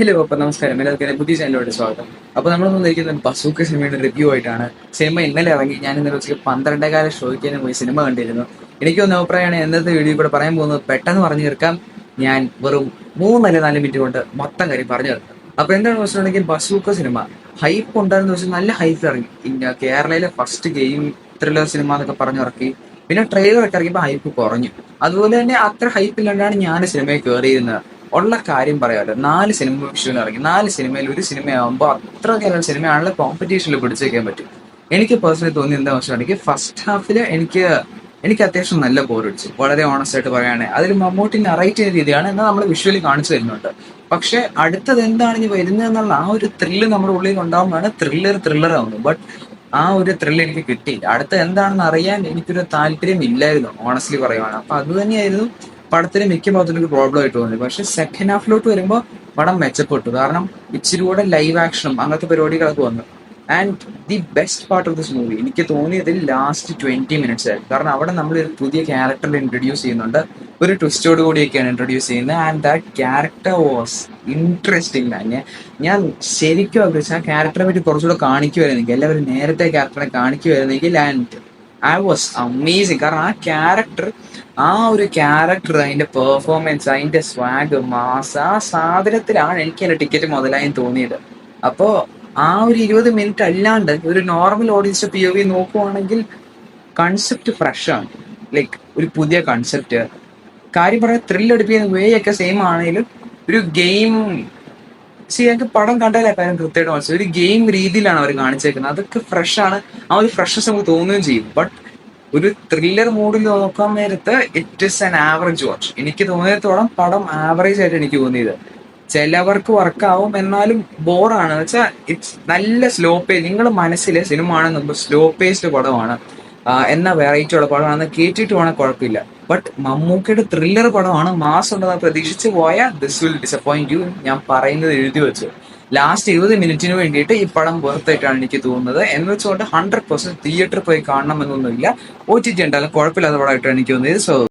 Hello, അപ്പൊ നമസ്കാരം. എല്ലാവർക്കും പുതിയ ചാനലിലോട്ട് സ്വാഗതം. അപ്പൊ നമ്മൾ വന്നിരിക്കുന്നത് ബസൂക്ക സിനിമയുടെ റിവ്യൂ ആയിട്ടാണ്. സിനിമ ഇന്നലെ ഇറങ്ങി. ഞാൻ ഇന്നലെ ഉച്ചയ്ക്ക് 12:15 ഷോയ്ക്ക് പോയി സിനിമ കണ്ടിരുന്നു. എനിക്കൊന്ന് അഭിപ്രായമാണ് ഇന്നത്തെ വീഡിയോ കൂടെ പറയാൻ പോകുന്നത്. പെട്ടെന്ന് പറഞ്ഞു തീർക്കാം. ഞാൻ വെറും 3 അല്ലെങ്കിൽ 4 മിനിറ്റ് കൊണ്ട് മൊത്തം കാര്യം പറഞ്ഞു തീർക്കാം. അപ്പൊ എന്താണ് വെച്ചിട്ടുണ്ടെങ്കിൽ ബസൂക്ക സിനിമ ഹൈപ്പ് ഉണ്ടായിരുന്ന വെച്ചാൽ നല്ല ഹൈപ്പ് ഇറങ്ങി. കേരളയിലെ ഫസ്റ്റ് ഗെയിം ത്രില്ലർ സിനിമ എന്നൊക്കെ പറഞ്ഞിറക്കി. പിന്നെ ട്രെയിലർ ഒക്കെ ഇറങ്ങിയപ്പോൾ ഹൈപ്പ് കുറഞ്ഞു. അതുപോലെ തന്നെ അത്ര ഹൈപ്പ് ഇല്ലാണ്ടാണ് ഞാൻ സിനിമയിൽ കയറിയിരുന്നത്. ഉള്ള കാര്യം പറയാമല്ലോ, 4 സിനിമ വിഷുവിന് ഇറങ്ങി. 4 സിനിമയിൽ ഒരു സിനിമയാകുമ്പോൾ അത്ര നല്ല സിനിമയാണല്ലോ, കോമ്പറ്റീഷനിൽ പിടിച്ചേക്കാൻ പറ്റും. എനിക്ക് പേഴ്സണലി തോന്നി എന്താണെന്ന് വെച്ചിട്ടുണ്ടെങ്കിൽ ഫസ്റ്റ് ഹാഫിൽ എനിക്ക് അത്യാവശ്യം നല്ല ബോറടിച്ചു. വളരെ ഓണസ്റ്റ് ആയിട്ട് പറയുകയാണെങ്കിൽ അതിൽ മമ്മൂട്ടി നറേറ്റ് ചെയ്ത രീതിയാണ്, എന്നാൽ നമ്മൾ വിഷ്വലി കാണിച്ചു തരുന്നുണ്ട്. പക്ഷെ അടുത്തത് എന്താണ് ഇനി വരുന്നതെന്നുള്ള ആ ഒരു ത്രില്ല് നമ്മുടെ ഉള്ളിൽ ഉണ്ടാകുമ്പോഴാണ് ത്രില്ലർ ആവുന്നത്. ബട്ട് ആ ഒരു ത്രില്ല് എനിക്ക് കിട്ടിയില്ല. അടുത്ത എന്താണെന്ന് അറിയാൻ എനിക്കൊരു താല്പര്യം ഇല്ലായിരുന്നു, ഓണസ്റ്റ്ലി പറയുവാണ്. അപ്പൊ അത് തന്നെയായിരുന്നു പടത്തിന് മിക്ക ഭാഗത്തും ഒരു പ്രോബ്ലം ആയിട്ട് തോന്നി. പക്ഷെ സെക്കൻഡ് ഹാഫിലോട്ട് വരുമ്പോൾ പടം മെച്ചപ്പെട്ടു. കാരണം ഇച്ചിരി കൂടെ ലൈവ് ആക്ഷനും അങ്ങനത്തെ പരിപാടികളൊക്കെ വന്നു. And the best part of this movie എനിക്ക് തോന്നിയതിൽ ലാസ്റ്റ് 20 മിനിറ്റ്സ് ആയിരുന്നു. കാരണം അവിടെ നമ്മൾ ഒരു പുതിയ ക്യാരക്ടറിനെ ഇൻട്രൊഡ്യൂസ് ചെയ്യുന്നുണ്ട്. ഒരു ട്വിസ്റ്റോട് കൂടിയൊക്കെയാണ് ഇൻട്രൊഡ്യൂസ് ചെയ്യുന്നത്. And that character was interesting. ഞാൻ ശരിക്കും ആഗ്രഹിച്ചു ആ ക്യാരക്ടറെ പറ്റി കുറച്ചുകൂടെ കാണിക്കുമായിരുന്നെങ്കിൽ, എല്ലാവരും നേരത്തെ ക്യാരക്ടറെ കാണിക്കുമായിരുന്നെങ്കിൽ. And I was amazing. കാരണം ആ ഒരു ക്യാരക്ടർ അതിന്റെ പെർഫോമൻസ്, അതിന്റെ സ്വാഗ്, മാസ്, ആ സാധനത്തിലാണ് എനിക്ക് എന്റെ ടിക്കറ്റ് മുതലായും തോന്നിയത്. അപ്പോ ആ ഒരു 20 മിനിറ്റ് അല്ലാണ്ട് ഒരു നോർമൽ ഓഡിയൻസ് POV നോക്കുവാണെങ്കിൽ കൺസെപ്റ്റ് ഫ്രഷ് ആണ്. ലൈക്ക് ഒരു പുതിയ കൺസെപ്റ്റ്. കാര്യം പറയാൻ ത്രില്ലടിപ്പിക്കുന്ന വേ ഒക്കെ സെയിം ആണെങ്കിലും ഒരു ഗെയിം ഞങ്ങൾക്ക് പടം കണ്ടാലേ കാര്യം കൃത്യമായിട്ട് മനസ്സിലാവും. ഒരു ഗെയിം രീതിയിലാണ് അവർ കാണിച്ചേക്കുന്നത്. അതൊക്കെ ഫ്രഷ് ആണ്. ആ ഒരു ഫ്രഷ്നസ് നമുക്ക് തോന്നുകയും ചെയ്യും. ബട്ട് ഒരു ത്രില്ലർ മൂഡിൽ നോക്കാൻ നേരത്ത് it is an average watch. എനിക്ക് തോന്നിയത്തോളം പടം ആവറേജ് ആയിട്ട് എനിക്ക് തോന്നിയത്. ചിലവർക്ക് വർക്കാവും, എന്നാലും ബോറാണ്. എന്ന് വെച്ചാൽ ഇറ്റ്സ് നല്ല സ്ലോ പേസ്. നിങ്ങളുടെ മനസ്സിലെ സിനിമ ആണെന്ന് സ്ലോ പേസ്ഡ് പടമാണ്, എന്ന വെറൈറ്റി ഉള്ള പടമാണെന്ന് കേട്ടിട്ട് വേണം, കുഴപ്പമില്ല. ബട്ട് മമ്മൂക്കയുടെ ത്രില്ലർ പടമാണ്, മാസ് ഉണ്ടെന്ന് പ്രതീക്ഷിച്ച് പോയാൽ ദിസ് വിൽ ഡിസപ്പോയിന്റ് യു. ഞാൻ പറയുന്നത് എഴുതി വെച്ചു. ലാസ്റ്റ് 20 മിനിറ്റിന് വേണ്ടിയിട്ട് ഈ പടം വെറുത്തായിട്ടാണ് എനിക്ക് തോന്നുന്നത്. എന്ന് വെച്ചുകൊണ്ട് 100% തിയേറ്ററിൽ പോയി കാണണം എന്നൊന്നുമില്ല. OTT ഉണ്ടായാലും കുഴപ്പമില്ലാത്ത പടമായിട്ടാണ് എനിക്ക് തോന്നിയത്. സോ